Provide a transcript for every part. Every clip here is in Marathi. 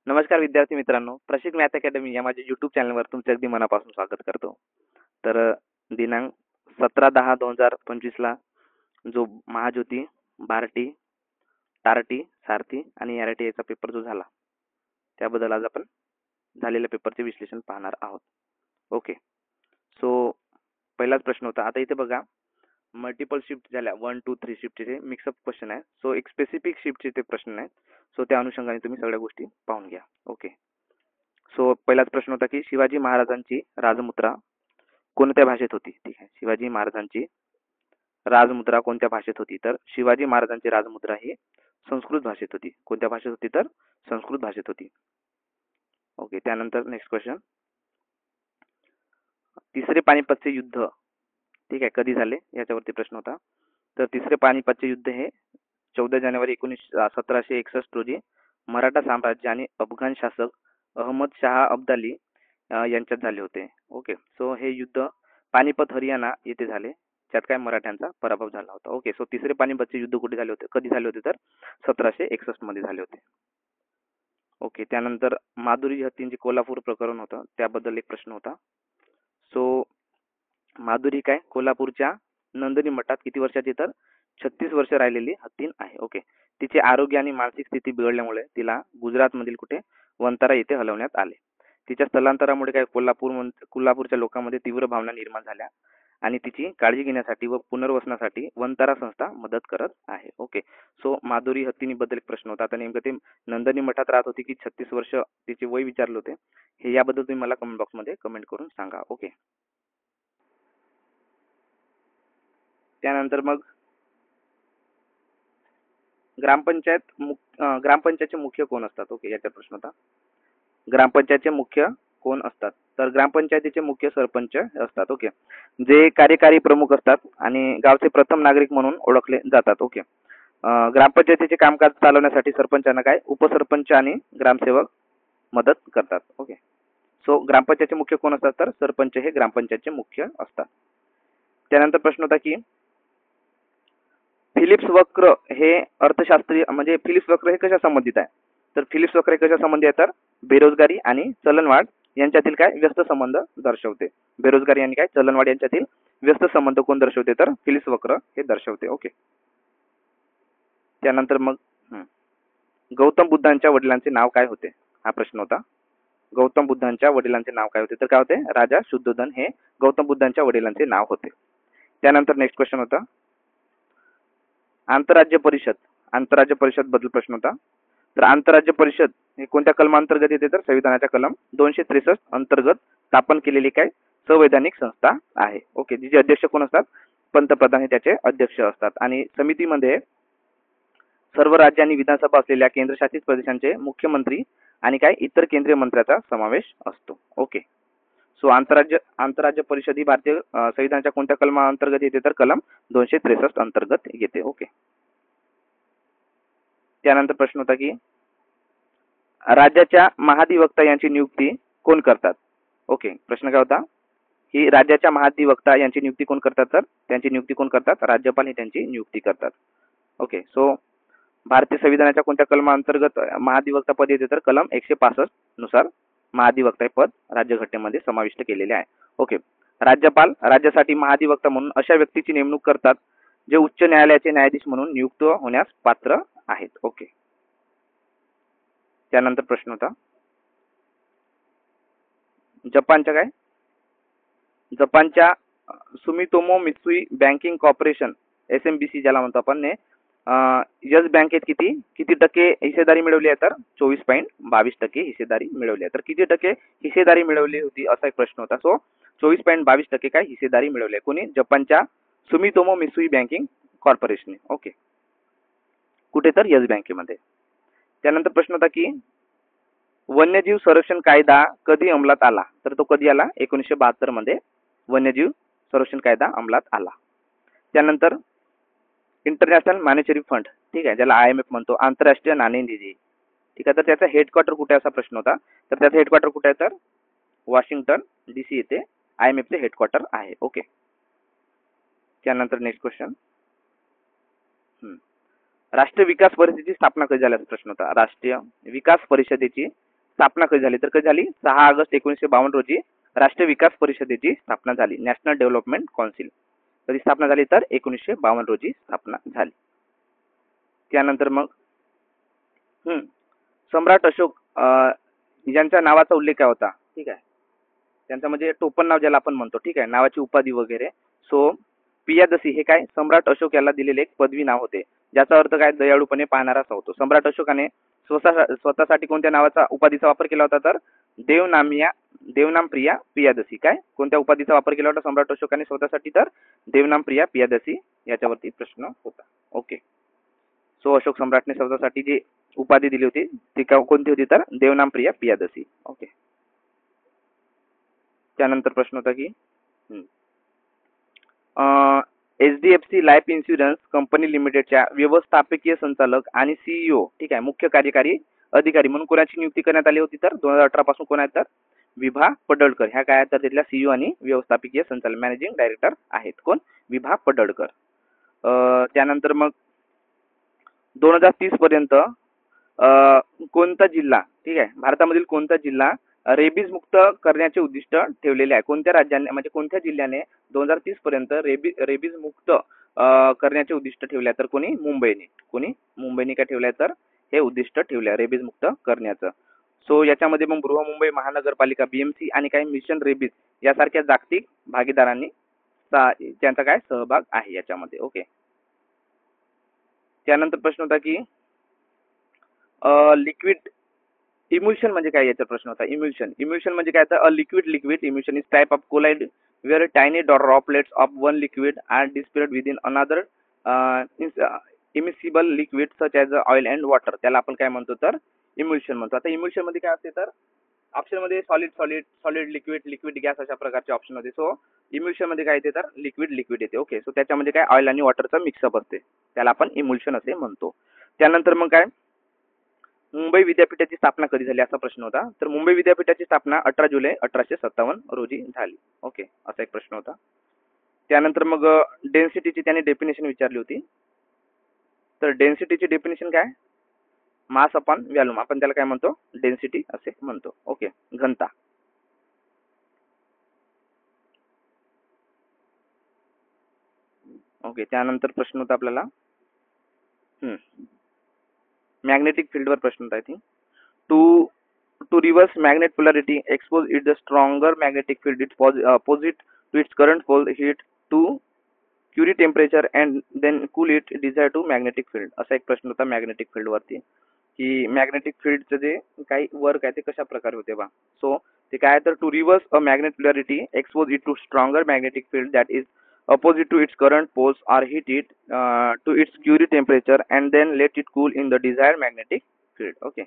नमस्कार विद्यार्थी मित्रांनो, प्रशिक मॅथ अकॅडमी या माझ्या यूट्यूब चॅनलवर तुमचे अगदी मनापासून स्वागत करतो. तर दिनांक 17/10/2025ला जो महाज्योती, बार्टी, टार्टी, सारथी आणि एरटी याचा पेपर जो झाला, त्याबद्दल आज आपण झालेल्या पेपरचे विश्लेषण पाहणार आहोत. ओके. सो पहिलाच प्रश्न होता. आता इथे बघा, मल्टिपल शिफ्ट झाल्या 1, 2, 3 शिफ्टचे मिक्सअप क्वेश्चन आहे. सो एक स्पेसिफिक शिफ्टचे ते प्रश्न आहेत. सो त्या अनुषंगाने तुम्ही सगळ्या गोष्टी पाहून घ्या. ओके. सो पहिलाच प्रश्न होता की शिवाजी महाराजांची राजमुद्रा कोणत्या भाषेत होती? ठीक आहे. शिवाजी महाराजांची राजमुद्रा कोणत्या भाषेत होती? तर शिवाजी महाराजांची राजमुद्रा ही संस्कृत भाषेत होती. कोणत्या भाषेत होती? तर संस्कृत भाषेत होती. ओके. त्यानंतर नेक्स्ट क्वेश्चन, तिसरे पानिपतचे युद्ध ठीक आहे कधी झाले याच्यावरती प्रश्न होता. तर तिसरे पानिपतचे युद्ध हे 14 जानेवारी 1761 रोजी मराठा साम्राज्य आणि अफगाण शासक अहमद शाह अब्दाली यांच्यात झाले होते. ओके. सो हे युद्ध पानिपत हरियाणा येथे झाले. त्यात काय मराठ्यांचा पराभव झाला होता. ओके. सो तिसरे पानिपतचे युद्ध कुठे झाले होते? कधी झाले होते? तर 1761 मध्ये झाले होते. ओके. त्यानंतर माधुरी हत्तींचे कोल्हापूर प्रकरण होतं, त्याबद्दल एक प्रश्न होता. सो माधुरी काय कोल्हापूरच्या नंदिनी मठात किती वर्षाची? तर 36 वर्ष राहिलेली हत्तीन आहे. ओके. तिचे आरोग्य आणि मानसिक स्थिती बिघडल्यामुळे तिला गुजरातमधील कुठे वंतारा येथे हलवण्यात आले. तिच्या स्थलांतरामुळे काय कोल्हापूरच्या लोकांमध्ये तीव्र भावना निर्माण झाल्या आणि तिची काळजी घेण्यासाठी व पुनर्वसनासाठी वंतारा संस्था मदत करत आहे. ओके. सो माधुरी हत्तीनी बद्दल एक प्रश्न होता. आता नेमकं ते नंदिनी मठात राहत होती की 36 वर्ष तिचे वय विचारले होते, हे याबद्दल तुम्ही मला कमेंट बॉक्समध्ये कमेंट करून सांगा. ओके. त्यानंतर मग ग्रामपंचायतचे मुख्य कोण असतात? ओके. याचा प्रश्न होता. ग्रामपंचायतचे मुख्य कोण असतात? तर ग्रामपंचायतीचे मुख्य सरपंच असतात. ओके. जे कार्यकारी प्रमुख असतात आणि गावचे प्रथम नागरिक म्हणून ओळखले जातात. ओके. ग्रामपंचायतीचे कामकाज चालवण्यासाठी सरपंचांना काय उपसरपंच आणि ग्रामसेवक मदत करतात. ओके. सो ग्रामपंचायतचे मुख्य कोण असतात? तर सरपंच हे ग्रामपंचायतचे मुख्य असतात. त्यानंतर प्रश्न होता की फिलिप्स वक्र हे अर्थशास्त्रीय म्हणजे फिलिप्स वक्र हे कशा संबंधित आहे? तर फिलिप्स वक्र हे कशा संबंधी आहे? तर बेरोजगारी आणि चलनवाढ यांच्यातील काय व्यस्त संबंध दर्शवते. बेरोजगारी आणि काय चलनवाढ यांच्यातील व्यस्त संबंध कोण दर्शवते? तर फिलिप्स वक्र हे दर्शवते. ओके. त्यानंतर मग गौतम बुद्धांच्या वडिलांचे नाव काय होते? हा प्रश्न होता. गौतम बुद्धांच्या वडिलांचे नाव काय होते? तर काय होते? राजा शुद्धोधन हे गौतम बुद्धांच्या वडिलांचे नाव होते. त्यानंतर नेक्स्ट क्वेश्चन होता, आंतरराज्य परिषद बद्दल प्रश्न होता. तर आंतरराज्य परिषद हे कोणत्या कलमांतर्गत येते? तर संविधानाच्या कलम 263 अंतर्गत स्थापन केलेली काय संवैधानिक संस्था आहे. ओके. जिचे अध्यक्ष कोण असतात? पंतप्रधान हे त्याचे अध्यक्ष असतात आणि समितीमध्ये सर्व राज्य आणि विधानसभा असलेल्या केंद्रशासित प्रदेशांचे मुख्यमंत्री आणि काय इतर केंद्रीय मंत्र्याचा समावेश असतो. ओके. सो आंतरराज्य परिषद ही भारतीय संविधानाच्या कोणत्या कलमा अंतर्गत येते? तर कलम 263 अंतर्गत येते. ओके. त्यानंतर प्रश्न होता की राज्याच्या महाधिवक्ता यांची नियुक्ती कोण करतात? ओके. प्रश्न काय होता? ही राज्याच्या महाधिवक्ता यांची नियुक्ती कोण करतात? तर त्यांची नियुक्ती कोण करतात? राज्यपाल हे त्यांची नियुक्ती करतात. ओके. सो भारतीय संविधानाच्या कोणत्या कलमा अंतर्गत महाधिवक्ता पद येते? तर कलम 165 नुसार महाधिवक्ता हे पद राज्यघटनेमध्ये समाविष्ट केलेले आहे. ओके. राज्यपाल राज्यासाठी महाधिवक्ता म्हणून अशा व्यक्तीची नेमणूक करतात जे उच्च न्यायालयाचे न्यायाधीश म्हणून नियुक्त होण्यास पात्र आहेत. ओके. त्यानंतर प्रश्न होता, जपानच्या Sumitomo Mitsui banking corporation SMBC ज्याला म्हणतो आपण ने यस बँकेत किती टक्के हिस्सेदारी मिळवली आहे? तर 24.22% हिस्सेदारी मिळवली आहे. तर किती टक्के हिस्सेदारी मिळवली होती असा एक प्रश्न होता. सो 24.22% काय हिस्सेदारी मिळवली आहे. कोणी? जपानच्या सुमितोमो मित्सुई बँकिंग कॉर्पोरेशनने. ओके. कुठे? तर यस बँकेमध्ये. त्यानंतर प्रश्न होता की वन्यजीव संरक्षण कायदा कधी अंमलात आला? तर तो कधी आला? 1972 मध्ये वन्यजीव संरक्षण कायदा अंमलात आला. त्यानंतर इंटरनॅशनल मॉनिटरी फंड ठीक आहे ज्याला IMF म्हणतो, आंतरराष्ट्रीय नाणेनिधी ठीक आहे, तर त्याचा हेडक्वार्टर कुठे असा प्रश्न होता. तर त्याचा हेडक्वार्टर कुठे आहे? तर वॉशिंग्टन DC येथे IMF चे हेडक्वार्टर आहे. ओके. त्यानंतर नेक्स्ट क्वेश्चन, राष्ट्रीय विकास परिषदेची स्थापना कधी झाल्याचा प्रश्न होता. राष्ट्रीय विकास परिषदेची स्थापना कधी झाली तर कधी झाली 6 ऑगस्ट 1952 रोजी राष्ट्रीय विकास परिषदेची स्थापना झाली. नॅशनल डेव्हलपमेंट काउन्सिल कधी स्थापना झाली तर 1952 रोजी स्थापना झाली. त्यानंतर मग सम्राट अशोक यांच्या नावाचा उल्लेख काय होता? ठीक आहे, त्यांचं म्हणजे टोपण नाव ज्याला आपण म्हणतो, ठीक आहे, नावाची उपाधी वगैरे. सो पियादसी हे काय सम्राट अशोक याला दिलेले एक पदवी नाव होते, ज्याचा अर्थ काय दयाळूपणे पाहणारा असा होतो. सम्राट अशोकाने स्वतःसाठी कोणत्या नावाचा उपाधीचा वापर केला होता तर देवनाम प्रिया पियादसी. काय कोणत्या उपाधीचा वापर केला होता सम्राट अशोकाने स्वतःसाठी तर देवनाम प्रिया पियादसी याच्यावरती प्रश्न होता. ओके, सो अशोक सम्राटने स्वतःसाठी जी उपाधी दिली होती ती कोणती होती तर देवनाम प्रिया पियादसी. ओके, त्यानंतर प्रश्न होता की HDFC लाईफ इन्शुरन्स कंपनी लिमिटेडच्या व्यवस्थापकीय संचालक आणि CEO, ठीक आहे, मुख्य कार्यकारी अधिकारी म्हणून कोणाची नियुक्ती करण्यात आली होती तर 2018 पासून कोण आहेत तर विभा पडळकर. ह्या काय आहेत तर तिथल्या CEO आणि व्यवस्थापकीय संचालक मॅनेजिंग डायरेक्टर आहेत. कोण? विभा पडळकर. त्यानंतर मग 2030 पर्यंत कोणता जिल्हा, ठीक आहे, भारतामधील कोणता जिल्हा रेबीज मुक्त करण्याचे उद्दिष्ट ठेवलेले आहे? कोणत्या राज्याने म्हणजे कोणत्या जिल्ह्याने 2030 पर्यंत रेबीज मुक्त करण्याचे उद्दिष्ट ठेवले तर कोणी? मुंबईने काय ठेवले तर हे उद्दिष्ट ठेवले रेबीज मुक्त करण्याचं. सो याच्यामध्ये मग बृहमुंबई महानगरपालिका BMC आणि काही मिशन रेबीज यासारख्या जागतिक भागीदारांनी त्यांचा काय सहभाग आहे याच्यामध्ये. ओके, त्यानंतर प्रश्न होता की लिक्विड इम्युल्शन म्हणजे काय याचा प्रश्न होता. इम्युल्शन म्हणजे काय तर a liquid emulsion is type of colloid where tiny droplets of one liquid are dispersed within another immiscible liquid such as oil and water. त्याला आपण काय म्हणतो तर इम्युल्शन म्हणतो. आता इम्युल्शन मध्ये काय असते तर ऑप्शन मध्ये सॉलिड लिक्विड गॅस अशा प्रकारचे ऑप्शन होते. सो इम्युल्शन मध्ये काय येते तर लिक्विड येते. ओके, सो त्याच्यामध्ये काय ऑइल आणि वॉटरचं मिक्सअप असते, त्याला आपण इम्युल्शन असे म्हणतो. त्यानंतर मग काय मुंबई विद्यापीठाची स्थापना कधी झाली असा प्रश्न होता. तर मुंबई विद्यापीठाची स्थापना 18 जुलै 1857 रोजी झाली. ओके, असा एक प्रश्न होता. त्यानंतर मग डेन्सिटीची त्याने डेफिनेशन विचारली होती. तर डेन्सिटीची डेफिनेशन काय? मास अपॉन व्हॉल्यूम, आपण त्याला काय म्हणतो डेन्सिटी असे म्हणतो. ओके, घनता. ओके, त्यानंतर प्रश्न होता आपल्याला मॅग्नेटिक फील्डवर प्रश्न होता. I think to reverse magnet polarity expose it the stronger magnetic field it opposite to its current pole heat to Curie temperature and then cool it desire to magnetic field. असा एक प्रश्न होता मॅग्नेटिक फील्डवरती की मॅग्नेटिक फील्डचं जे काही वर्क आहे ते कशा प्रकारे होते बा. सो ते काय तर to reverse a magnet polarity expose it to stronger magnetic field that is opposite to its current poles or heat it to its Curie temperature and then let it cool in the desired magnetic field. Okay,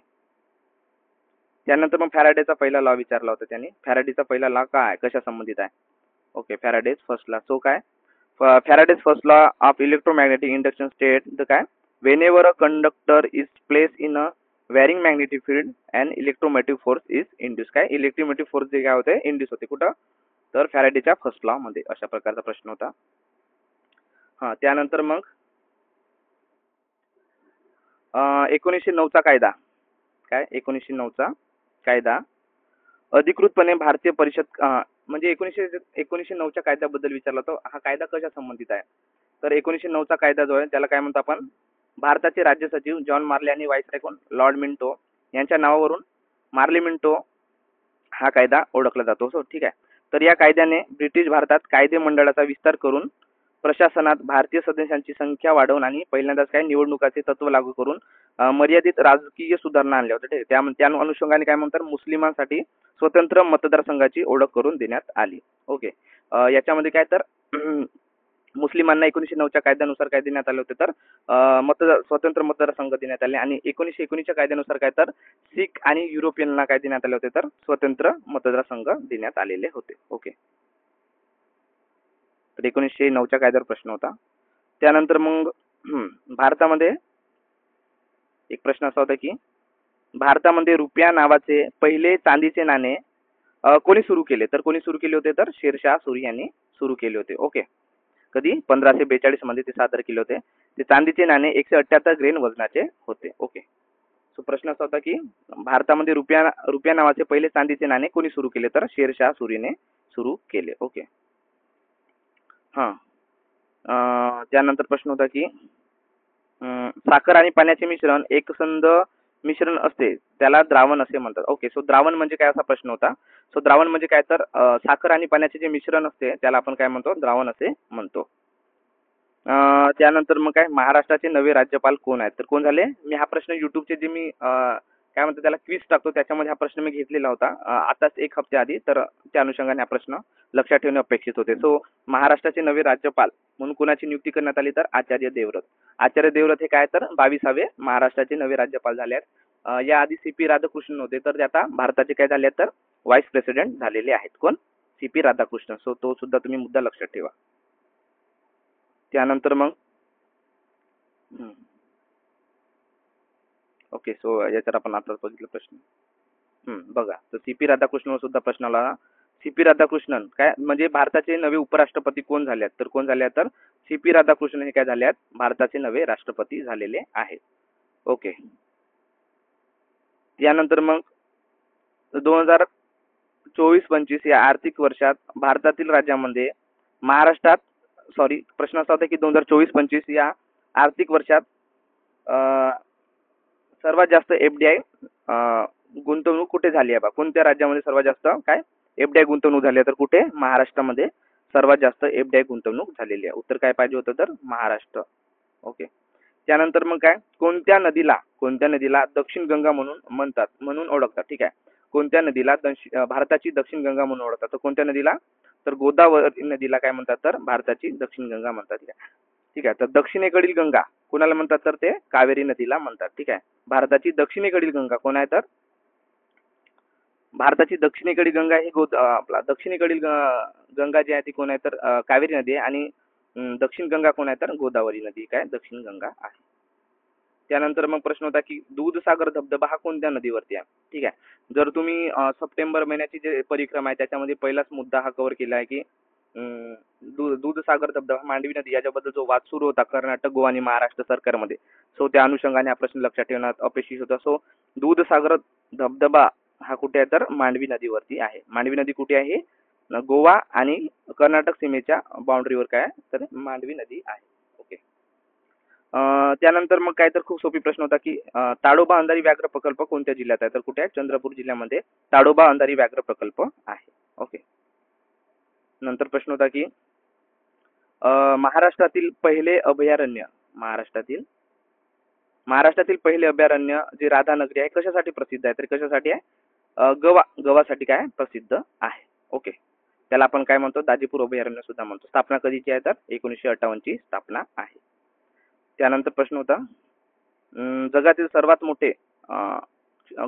त्यानंतर मग फॅराडेचा पहिला लॉ विचारला होता त्यांनी. फॅराडेचा पहिला लॉ काय कशा संबंधित आहे? Okay, Faraday's first law. So काय Faraday's first law of electromagnetic induction state the काय whenever a conductor is placed in a varying magnetic field and electromotive force is induced. काय इलेक्ट्रोमोटिव्ह फोर्स जे काय होते इंड्यूस होते कुठं तर फॅराडेच्या फर्स्ट लॉ मध्ये. अशा प्रकारचा प्रश्न होता. त्यानंतर मग 1909चा कायदा. काय 1909चा कायदा अधिकृतपणे भारतीय परिषद म्हणजे 1909च्या कायद्याबद्दल विचारला तो. हा कायदा कशा संबंधित आहे तर 1909चा कायदा जो आहे त्याला काय म्हणतो आपण भारताचे राज्य सचिव जॉन मार्ले आणि व्हाईसरॉय कोण लॉर्ड मिंटो यांच्या नावावरून मार्ले मिंटो हा कायदा ओळखला जातो. सो ठीक आहे, तर या कायद्याने ब्रिटिश भारतात कायदे मंडळाचा विस्तार करून प्रशासनात भारतीय सदस्यांची संख्या वाढवून आणि पहिल्यांदाच काय निवडणुकाचे तत्व लागू करून मर्यादित राजकीय सुधारणा आणल्या होत्या. त्या अनुषंगाने काय म्हणतात मुस्लिमांसाठी स्वतंत्र मतदारसंघाची ओळख करून देण्यात आली. ओके, याच्यामध्ये काय तर मुस्लिमांना 1909च्या कायद्यानुसार काय देण्यात आले होते तर स्वतंत्र मतदारसंघ देण्यात आले आणि 1919च्या कायद्यानुसार काय तर सिख आणि युरोपियनला काय देण्यात आले होते तर स्वतंत्र मतदारसंघ देण्यात आलेले होते. ओके, तर 1909च्या कायद्यावर प्रश्न होता. त्यानंतर मग भारतामध्ये एक प्रश्न असा होता की भारतामध्ये रुपया नावाचे पहिले चांदीचे नाणे कोणी सुरू केले तर कोणी सुरू केले होते तर शेरशाह सुरी यांनी सुरू केले होते. ओके, कधी 1542 मध्ये ते सादर केले होते. ते चांदीचे नाणे 178 ग्रेन वजनाचे होते. ओके, सो सो प्रश्न असा होता की भारतामध्ये रुपया नावाचे पहिले चांदीचे नाणे कोणी सुरू केले, तर शेरशाह सुरीने सुरू केले. ओके. हां. त्यानंतर प्रश्न होता की साखर आणि पाण्याचे मिश्रण एकसंध मिश्रण असते त्याला द्रावण असे म्हणतात. ओके. सो द्रावण म्हणजे काय असा प्रश्न होता. सो द्रावण म्हणजे काय, तर साखर आणि पाण्याचे जे मिश्रण असते त्याला आपण काय म्हणतो, द्रावण असे म्हणतो. त्यानंतर मग काय, महाराष्ट्राचे नवे राज्यपाल कोण आहेत, तर कोण झाले. मी हा प्रश्न युट्यूबचे जे मी काय म्हणतो त्याला क्विज टाकतो त्याच्यामध्ये हा प्रश्न मी घेतलेला होता आताच 1 हप्त्या आधी, तर त्या अनुषंगाने हा प्रश्न लक्षात ठेवणे अपेक्षित होते. सो महाराष्ट्राचे नवे राज्यपाल म्हणून कोणाची नियुक्ती करण्यात आली, तर आचार्य देवव्रत. आचार्य देवव्रत हे काय, तर 22वे महाराष्ट्राचे नवे राज्यपाल झाले आहेत. याआधी सी.पी. राधाकृष्णन होते, तर ते आता भारताचे काय झाले तर व्हाईस प्रेसिडेंट झालेले आहेत. कोण, सी.पी. राधाकृष्णन. सो तो सुद्धा तुम्ही मुद्दा लक्षात ठेवा. त्यानंतर मग ओके. सो याच्यावर आपण आता बघितलं प्रश्न. बघा, तर सी.पी. राधाकृष्णन सुद्धा प्रश्न आला. सी.पी. राधाकृष्णन काय म्हणजे भारताचे नवे उपराष्ट्रपती कोण झाले आहेत, तर कोण झाले आहेत, तर सी.पी. राधाकृष्णन हे काय झाले आहेत, भारताचे नवे राष्ट्रपती झालेले आहेत. ओके. यानंतर मग 2024-25 या आर्थिक वर्षात भारतातील राज्यामध्ये महाराष्ट्रात प्रश्न असा होता की 2024-25 या आर्थिक वर्षात सर्वात जास्त एफडीआय गुंतवणूक कुठे झाली आहे बा, कोणत्या राज्यामध्ये सर्वात जास्त काय एफडीआय गुंतवणूक झाली आहे, तर कुठे, महाराष्ट्रामध्ये सर्वात जास्त एफडीआय गुंतवणूक झालेली आहे. उत्तर काय पाहिजे होतं, तर महाराष्ट्र. ओके. त्यानंतर मग काय, कोणत्या नदीला दक्षिण गंगा म्हणून म्हणतात, म्हणून ओळखतात. ठीक आहे. कोणत्या नदीला भारताची दक्षिण गंगा म्हणून ओळखतात, तर कोणत्या नदीला, तर गोदावरी नदीला काय म्हणतात, तर भारताची दक्षिण गंगा म्हणतात. ठीक आहे. ठीक आहे. तर दक्षिणेकडील गंगा कोणाला म्हणतात, तर ते कावेरी नदीला म्हणतात. ठीक आहे. भारताची दक्षिणेकडील गंगा कोण आहे, तर भारताची दक्षिणेकडील गंगा ही आपला दक्षिणेकडील गंगा जी आहे ती कोण आहे, तर कावेरी नदी आहे. आणि दक्षिण गंगा कोण आहे, तर गोदावरी नदी काय दक्षिण गंगा आहे. त्यानंतर मग प्रश्न होता की दूधसागर धबधबा हा कोणत्या नदीवरती आहे. ठीक आहे. जर तुम्ही सप्टेंबर महिन्याची जे परिक्रमा आहे त्याच्यामध्ये पहिलाच मुद्दा हा कव्हर केला आहे की दूधसागर धबधबा मांडवी नदी याच्याबद्दल जो वाद सुरू होता कर्नाटक, गोवा आणि महाराष्ट्र सरकारमध्ये, सो त्या अनुषंगाने हा प्रश्न लक्षात ठेवण्यात अपेक्षित होता. सो दूधसागर धबधबा हा कुठे आहे, तर मांडवी नदीवरती आहे. मांडवी नदी कुठे आहे, गोवा आणि कर्नाटक सीमेच्या बाउंड्रीवर काय आहे, तर मांडवी नदी आहे. ओके. त्यानंतर मग काय, तर खूप सोपी प्रश्न होता की ताडोबा अंधारी व्याघ्र प्रकल्प कोणत्या जिल्ह्यात आहे, तर कुठे आहे, चंद्रपूर जिल्ह्यामध्ये ताडोबा अंधारी व्याघ्र प्रकल्प आहे. ओके. नंतर प्रश्न होता की महाराष्ट्रातील पहिले अभयारण्य महाराष्ट्रातील पहिले अभयारण्य जे राधानगरी आहे कशासाठी प्रसिद्ध आहे, तर कशासाठी आहे, गवासाठी काय प्रसिद्ध आहे. ओके. त्याला आपण काय म्हणतो, दाजीपूर अभयारण्य सुद्धा म्हणतो. स्थापना कधीची आहे, तर 1958 ची स्थापना आहे. त्यानंतर प्रश्न होता जगातील सर्वात मोठे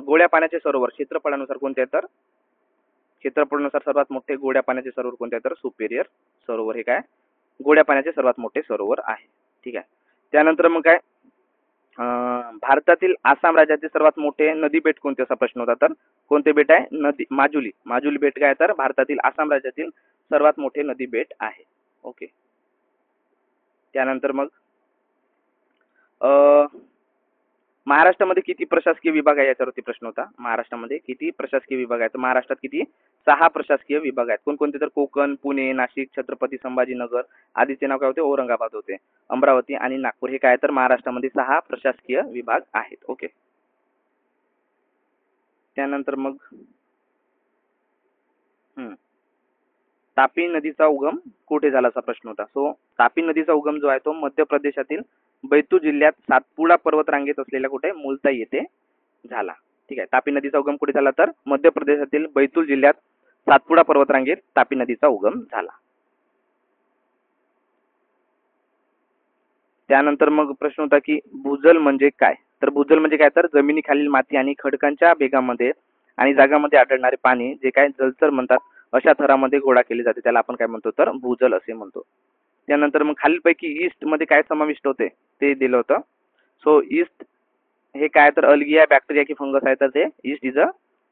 गोड्या पाण्याचे सरोवर क्षेत्रफळानुसार कोणते आहे, तर क्षेत्रफळानुसार सर्वात मोठे गोड्या पाण्याचे सरोवर कोणते आहे, तर सुपेरियर सरोवर हे काय गोड्या पाण्याचे सर्वात मोठे सरोवर आहे. ठीक आहे. त्यानंतर मग काय भारतातील आसाम राज्याचे सर्वात मोठे नदी बेट कोणते असा प्रश्न होता, तर कोणते बेट आहे, माजुली बेट काय, तर भारतातील आसाम राज्यातील सर्वात मोठे नदी बेट आहे. ओके. त्यानंतर मग महाराष्ट्रामध्ये किती प्रशासकीय विभाग आहे याच्यावरती प्रश्न होता. महाराष्ट्रामध्ये किती प्रशासकीय विभाग आहेत, महाराष्ट्रात किती 6 प्रशासकीय विभाग आहेत. कोणकोणते, तर कोकण, पुणे, नाशिक, छत्रपती संभाजीनगर आधीचे नाव काय होते, औरंगाबाद होते, अमरावती आणि नागपूर हे काय, तर महाराष्ट्रामध्ये 6 प्रशासकीय विभाग आहेत. ओके. त्यानंतर मग तापी नदीचा उगम कुठे झाला असा प्रश्न होता. सो तापी नदीचा उगम जो आहे तो मध्य प्रदेशातील बैतूल जिल्ह्यात सातपुडा पर्वतरांगेत असलेल्या कुठे मुलताई येथे झाला. ठीक आहे. तापी नदीचा उगम कुठे झाला, तर मध्य प्रदेशातील बैतूल जिल्ह्यात सातपुडा पर्वतरांगेत तापी नदीचा उगम झाला. त्यानंतर मग प्रश्न होता की भूजल म्हणजे काय, तर भूजल म्हणजे काय, तर जमिनीखालील माती आणि खडकांच्या भेगामध्ये आणि जागामध्ये आढळणारे पाणी जे काय जलचर म्हणतात अशा थरामध्ये गोळा केले जाते त्याला आपण काय म्हणतो, तर भूजल असे म्हणतो. त्यानंतर मग खालीलपैकी ईस्ट मध्ये काय समाविष्ट होते ते दिलं होतं. सो ईस्ट हे काय, तर अलगी आहे, बॅक्टेरिया की फंगस आहे, तर ते east is a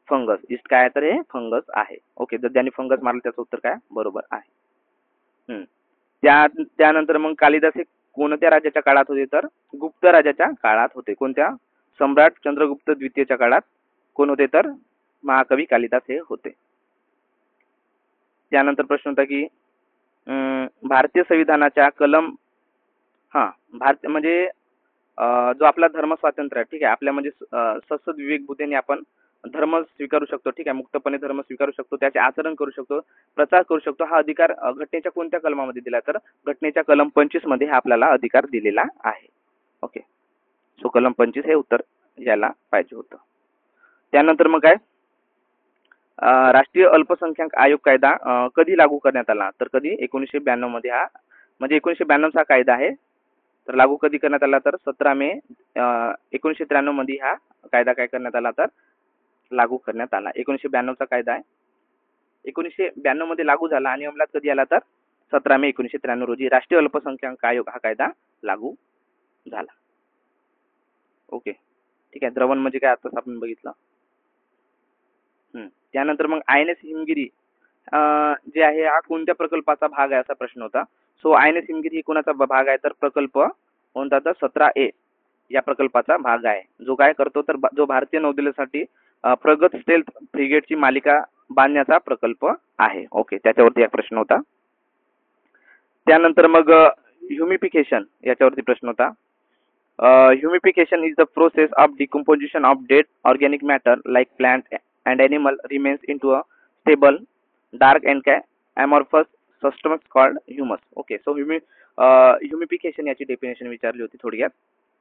fungus. East काय आहे, तर हे फंगस आहे. ओके. जर ज्यांनी फंगस मारलं त्याचं उत्तर काय बरोबर आहे. त्यानंतर मग कालिदास हे कोणत्या राजाच्या काळात होते, तर गुप्त राजाच्या काळात होते. कोणत्या, सम्राट चंद्रगुप्त द्वितीयच्या काळात कोण होते तर महाकवी कालिदास हे होते. त्यानंतर प्रश्न होता की भारतीय संविधानाच्या कलम भारत म्हणजे जो आपला धर्म स्वातंत्र्य आहे, ठीक आहे, आपल्या म्हणजे सद्सद विवेक बुद्धीने आपण धर्म स्वीकारू शकतो, ठीक आहे, मुक्तपणे धर्म स्वीकारू शकतो, त्याचे आचरण करू शकतो, प्रचार करू शकतो, हा अधिकार घटनेच्या कोणत्या कलमामध्ये दिला तर घटनेच्या कलम 25 मध्ये हा आपल्याला अधिकार दिलेला आहे. ओके, सो कलम 25 हे उत्तर यायला पाहिजे होतं. त्यानंतर मग काय राष्ट्रीय अल्पसंख्याक आयोग कायदा कधी लागू करण्यात आला तर कधी 1992 मध्ये हा म्हणजे 1992 चा कायदा आहे. तर लागू कधी करण्यात आला तर 17 मे 1993 मध्ये हा कायदा काय करण्यात आला तर लागू करण्यात आला. 1992 चा कायदा आहे, 1992 मध्ये लागू झाला आणि अंमलात कधी आला तर 17 मे 1993 रोजी राष्ट्रीय अल्पसंख्याक आयोग हा कायदा लागू झाला. ओके, ठीक आहे. द्रवण म्हणजे काय आताच आपण बघितलं. त्यानंतर मग INS हिमगिरी जे आहे हा कोणत्या प्रकल्पाचा भाग आहे असा प्रश्न होता. सो INS हिमगिरी कोणाचा भाग आहे तर प्रकल्प कोणता तर 17A या प्रकल्पाचा भाग आहे, जो काय करतो तर जो भारतीय नौदलासाठी प्रगत स्टेल्थ फ्रिगेटची मालिका बांधण्याचा प्रकल्प आहे. ओके, त्याच्यावरती एक प्रश्न होता. त्यानंतर मग ह्युमिफिकेशन याच्यावरती प्रश्न होता. Humification is the process of decomposition of dead organic matter like plant and animal remains into a stable, dark and amorphous substance called humus. Okay, so humification याची डेफिनेशन विचारली होती थोडक्यात.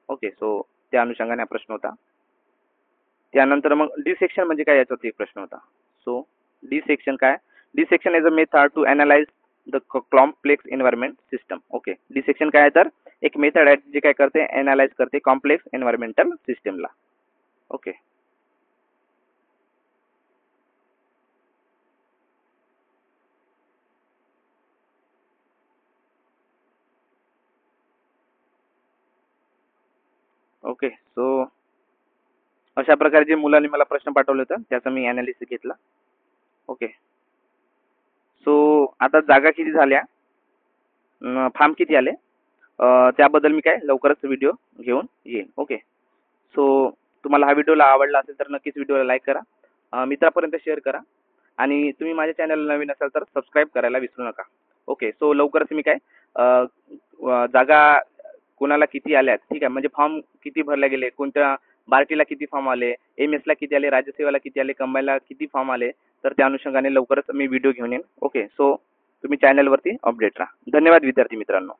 ओके, सो त्या अनुषंगाने हा प्रश्न होता. त्यानंतर मग डिसेक्शन म्हणजे काय याच्यावरती एक प्रश्न होता. सो डिसेक्शन काय? Dissection is a method to analyse the complex environment system. Okay, dissection काय आहे तर एक मेथड आहे जे काय करते अनालाइज करते कॉम्प्लेक्स एन्व्हायरमेंटल सिस्टमला. ओके, ओके, सो अशा प्रकारे जे मुलांनी मला प्रश्न पाठवले होते त्याचा मी अनालिसिस घेतला. ओके, सो आता जागा किती झाल्या, फॉर्म किती आले त्याबद्दल मी काय लवकरच व्हिडिओ घेऊन येईन. ओके, सो तुम्हाला हा व्हिडिओ आवडला असेल तर नक्कीच व्हिडिओला लाईक करा, मित्रापर्यंत शेअर करा आणि तुम्ही माझ्या चॅनलला नवीन असाल तर सबस्क्राईब करायला विसरू नका. ओके, सो लवकरच मी काय जागा कोणाला किती आल्यात, ठीक आहे, म्हणजे फॉर्म किती भरले गेले, कोणत्या बार्टीला किती फॉर्म आले, MS ला किती आले, राज्यसेवेला किती आले, कंबाईनला किती फॉर्म आले, तर त्या अनुषंगाने लवकरच मी व्हिडिओ घेऊन येईन. ओके, सो तुम्ही चॅनलवरती अपडेट राहा. धन्यवाद विद्यार्थी मित्रांनो.